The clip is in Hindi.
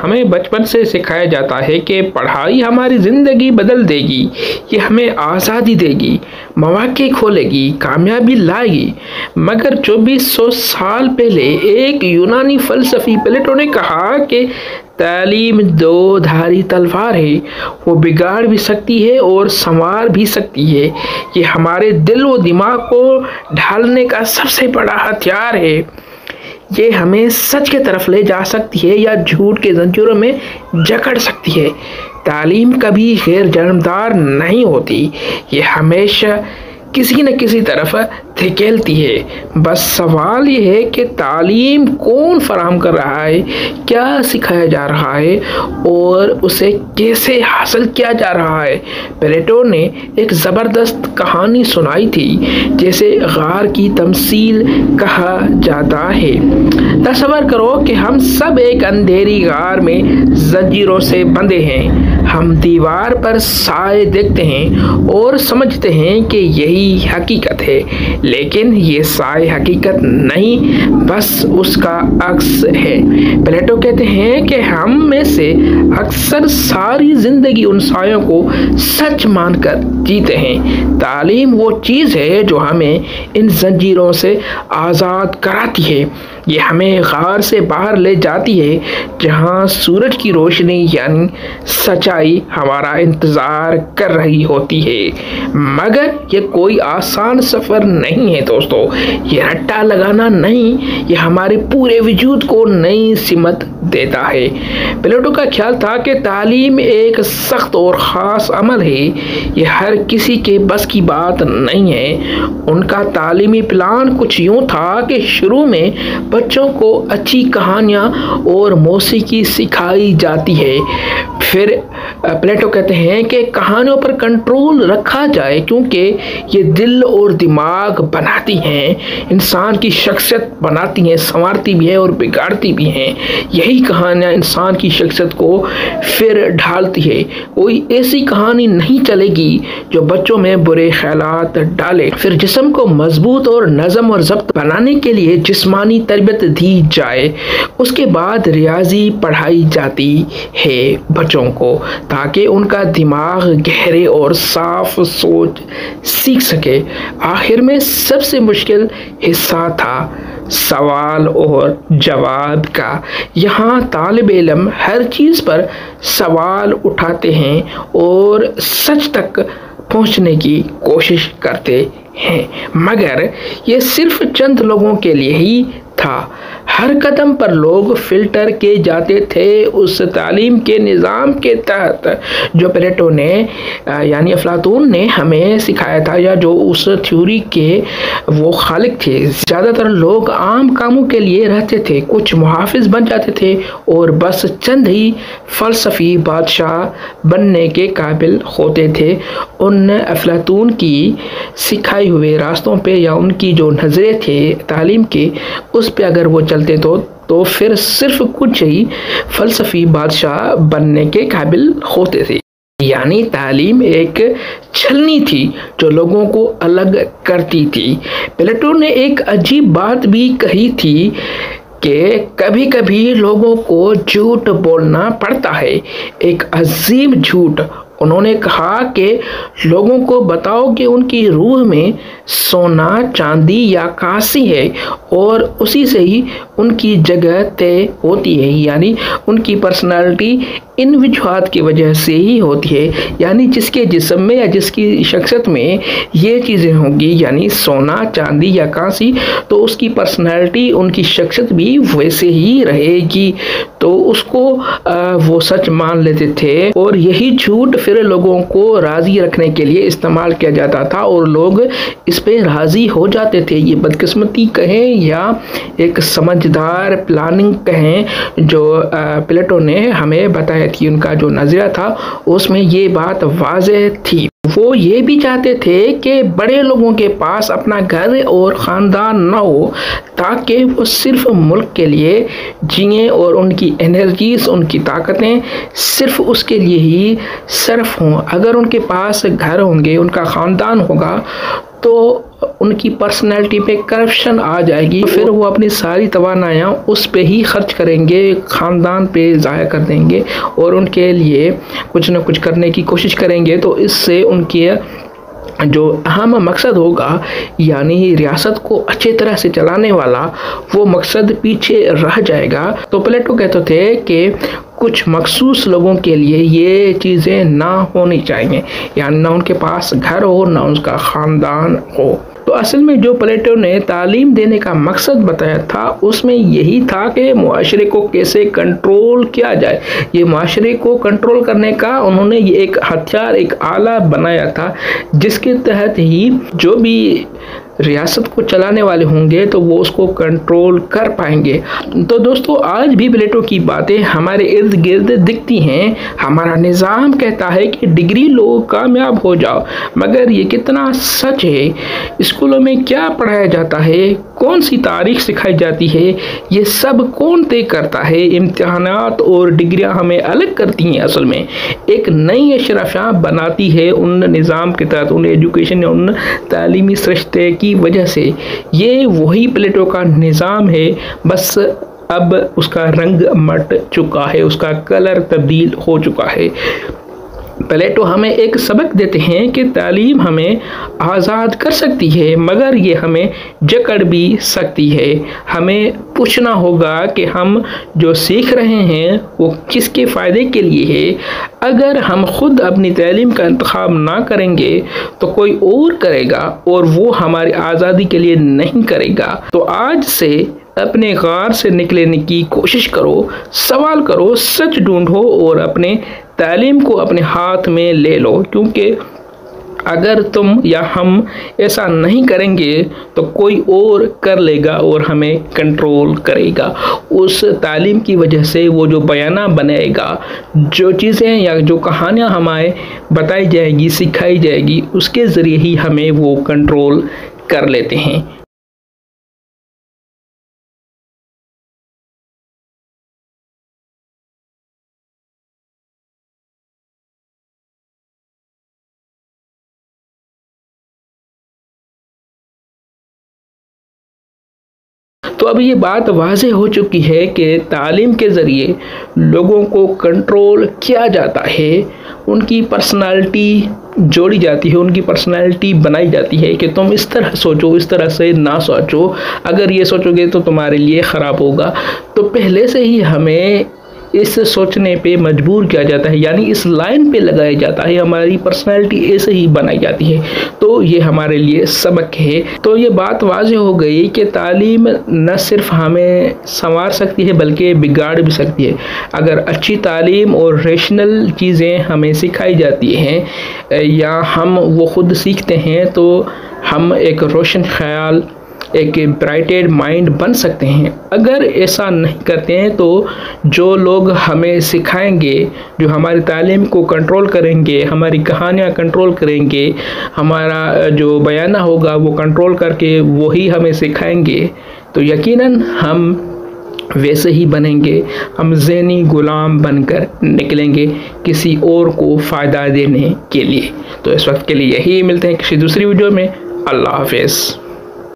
हमें बचपन से सिखाया जाता है कि पढ़ाई हमारी ज़िंदगी बदल देगी, ये हमें आज़ादी देगी, मौके खोलेगी, कामयाबी लाएगी। मगर 2400 साल पहले एक यूनानी फ़लसफ़ी प्लेटो ने कहा कि तालीम दो धारी तलवार है, वो बिगाड़ भी सकती है और संवार भी सकती है। ये हमारे दिल व दिमाग को ढालने का सबसे बड़ा हथियार है। ये हमें सच की तरफ ले जा सकती है या झूठ के जंजीरों में जकड़ सकती है। तालीम कभी गैर जानबदार नहीं होती, ये हमेशा किसी न किसी तरफ धकेलती है। बस सवाल ये है कि तालीम कौन फराहम कर रहा है, क्या सिखाया जा रहा है और उसे कैसे हासिल किया जा रहा है। प्लेटो ने एक ज़बरदस्त कहानी सुनाई थी, जैसे गार की तमसील कहा जाता है। तस्वर करो कि हम सब एक अंधेरी गार में जंजीरों से बंधे हैं। हम दीवार पर साए देखते हैं और समझते हैं कि यही हकीकत है, लेकिन ये साए हकीकत नहीं, बस उसका अक्स है। प्लेटो कहते हैं कि हम में से अक्सर सारी जिंदगी उन सायों को सच मानकर जीते हैं। तालीम वो चीज़ है जो हमें इन जंजीरों से आज़ाद कराती है। ये हमें गार से बाहर ले जाती है, जहाँ सूरज की रोशनी यानी सच्चाई हमारा इंतज़ार कर रही होती है। मगर ये कोई आसान सफ़र नहीं है दोस्तों, ये रट्टा लगाना नहीं, ये हमारे पूरे वजूद को नई सिमत देता है। प्लेटो का ख्याल था कि तालीम एक सख्त और ख़ास अमल है, ये हर किसी के बस की बात नहीं है। उनका तालीमी प्लान कुछ यूँ था कि शुरू में बच्चों को अच्छी कहानियाँ और मौसीकी सिखाई जाती है। फिर प्लेटो कहते हैं कि कहानियों पर कंट्रोल रखा जाए, क्योंकि ये दिल और दिमाग बनाती हैं, इंसान की शख्सियत बनाती हैं, संवारती भी है और बिगाड़ती भी हैं। यही कहानियाँ इंसान की शख्सियत को फिर ढालती है। कोई ऐसी कहानी नहीं चलेगी जो बच्चों में बुरे ख्यालात डाले। फिर जिस्म को मजबूत और नज़म और ज़ब्त बनाने के लिए जिस्मानी तरबियत दी जाए, उसके बाद रियाजी पढ़ाई जाती है बच्चों को, ताकि उनका दिमाग गहरे और साफ सोच सीख सके। आखिर में सबसे मुश्किल हिस्सा था सवाल और जवाब का। यहाँ तालिब इल्म हर चीज़ पर सवाल उठाते हैं और सच तक पहुँचने की कोशिश करते हैं, मगर ये सिर्फ चंद लोगों के लिए ही था। हर कदम पर लोग फिल्टर किए जाते थे उस तालीम के निज़ाम के तहत जो प्लेटो ने यानी अफलातून ने हमें सिखाया था, या जो उस थ्योरी के वो खालिक थे। ज़्यादातर लोग आम कामों के लिए रहते थे, कुछ मुहाफिज बन जाते थे और बस चंद ही फ़लसफ़ी बादशाह बनने के काबिल होते थे। उन अफलातून की सिखाई हुए रास्तों पे या उनकी जो नज़रे थे तालीम के, उस पे अगर वो चलते तो फिर सिर्फ कुछ ही फ़लसफ़ी बादशाह बनने के काबिल होते थे। यानी तालीम एक छलनी थी जो लोगों को अलग करती थी। प्लेटो ने एक अजीब बात भी कही थी कि कभी कभी लोगों को झूठ बोलना पड़ता है, एक अजीब झूठ। उन्होंने कहा कि लोगों को बताओ कि उनकी रूह में सोना, चांदी या कांसी है और उसी से ही उनकी जगह तय होती है, यानी उनकी पर्सनालिटी इन वजूहात की वजह से ही होती है। यानी जिसके जिस्म में या जिसकी शख्सियत में ये चीज़ें होंगी, यानी सोना, चांदी या कांसी, तो उसकी पर्सनालिटी, उनकी शख्सियत भी वैसे ही रहेगी। तो उसको वो सच मान लेते थे और यही झूठ फिर लोगों को राज़ी रखने के लिए इस्तेमाल किया जाता था और लोग इस पे राज़ी हो जाते थे। ये बदकिस्मती कहें या एक समझदार प्लानिंग कहें, जो प्लेटो ने हमें बताया थी, उनका जो नज़रिया था उसमें ये बात वाज़ेह थी। वो ये भी चाहते थे कि बड़े लोगों के पास अपना घर और ख़ानदान ना हो, ताकि वो सिर्फ मुल्क के लिए जिएं और उनकी एनर्जीज, उनकी ताकतें सिर्फ उसके लिए ही सर्फ हों। अगर उनके पास घर होंगे, उनका ख़ानदान होगा, तो उनकी पर्सनैलिटी पे करप्शन आ जाएगी, फिर वो अपनी सारी तवानायाँ उस पे ही खर्च करेंगे, ख़ानदान पे ज़ाया कर देंगे और उनके लिए कुछ न कुछ करने की कोशिश करेंगे। तो इससे उनके जो अहम मकसद होगा, यानी रियासत को अच्छी तरह से चलाने वाला, वो मकसद पीछे रह जाएगा। तो प्लेटो कहते थे कि कुछ मखसूस लोगों के लिए ये चीज़ें ना होनी चाहिए, यानी ना उनके पास घर हो, ना उसका ख़ानदान हो। तो असल में जो प्लेटो ने तालीम देने का मकसद बताया था, उसमें यही था कि मुआशरे को कैसे कंट्रोल किया जाए। ये मुआशरे को कंट्रोल करने का उन्होंने ये एक हथियार, एक आला बनाया था, जिसके तहत ही जो भी रियासत को चलाने वाले होंगे तो वो उसको कंट्रोल कर पाएंगे। तो दोस्तों, आज भी प्लेटो की बातें हमारे इर्द गिर्द दिखती हैं। हमारा निज़ाम कहता है कि डिग्री लो, कामयाब हो जाओ, मगर ये कितना सच है? स्कूलों में क्या पढ़ाया जाता है, कौन सी तारीख सिखाई जाती है, ये सब कौन तय करता है? इम्तिहानात और डिग्रियां हमें अलग करती हैं। असल में एक नई अशराफियाँ बनाती है उन निज़ाम के तहत, उन एजुकेशन, उन तालीमी सरिश्ते की वजह से। ये वही प्लेटो का निज़ाम है, बस अब उसका रंग मट चुका है, उसका कलर तब्दील हो चुका है। प्लेटो हमें एक सबक देते हैं कि तालीम हमें आज़ाद कर सकती है, मगर ये हमें जकड़ भी सकती है। हमें पूछना होगा कि हम जो सीख रहे हैं वो किसके फ़ायदे के लिए है। अगर हम खुद अपनी तालीम का इंतखाब ना करेंगे तो कोई और करेगा, और वो हमारी आज़ादी के लिए नहीं करेगा। तो आज से अपने गार से निकलने की कोशिश करो, सवाल करो, सच ढूंढो और अपने तालीम को अपने हाथ में ले लो, क्योंकि अगर तुम या हम ऐसा नहीं करेंगे तो कोई और कर लेगा और हमें कंट्रोल करेगा। उस तालीम की वजह से वो जो बयाना बनाएगा, जो चीज़ें या जो कहानियाँ हमें बताई जाएगी, सिखाई जाएगी, उसके ज़रिए ही हमें वो कंट्रोल कर लेते हैं। तो अब ये बात वाज़ेह हो चुकी है कि तालीम के ज़रिए लोगों को कंट्रोल किया जाता है, उनकी पर्सनालिटी जोड़ी जाती है, उनकी पर्सनालिटी बनाई जाती है कि तुम इस तरह सोचो, इस तरह से ना सोचो, अगर ये सोचोगे तो तुम्हारे लिए ख़राब होगा। तो पहले से ही हमें इस सोचने पे मजबूर किया जाता है, यानी इस लाइन पे लगाया जाता है, हमारी पर्सनालिटी ऐसे ही बनाई जाती है। तो ये हमारे लिए सबक है। तो ये बात वाज़ेह हो गई कि तालीम न सिर्फ हमें संवार सकती है बल्कि बिगाड़ भी सकती है। अगर अच्छी तालीम और रेशनल चीज़ें हमें सिखाई जाती हैं या हम वो खुद सीखते हैं, तो हम एक रोशन ख्याल, एक ब्राइटेड माइंड बन सकते हैं। अगर ऐसा नहीं करते हैं तो जो लोग हमें सिखाएंगे, जो हमारी तालीम को कंट्रोल करेंगे, हमारी कहानियाँ कंट्रोल करेंगे, हमारा जो बयाना होगा वो कंट्रोल करके वही हमें सिखाएंगे, तो यकीनन हम वैसे ही बनेंगे। हम ज़हनी गुलाम बनकर निकलेंगे किसी और को फ़ायदा देने के लिए। तो इस वक्त के लिए यही मिलते हैं किसी दूसरी वीडियो में। अल्लाह हाफ़िज़।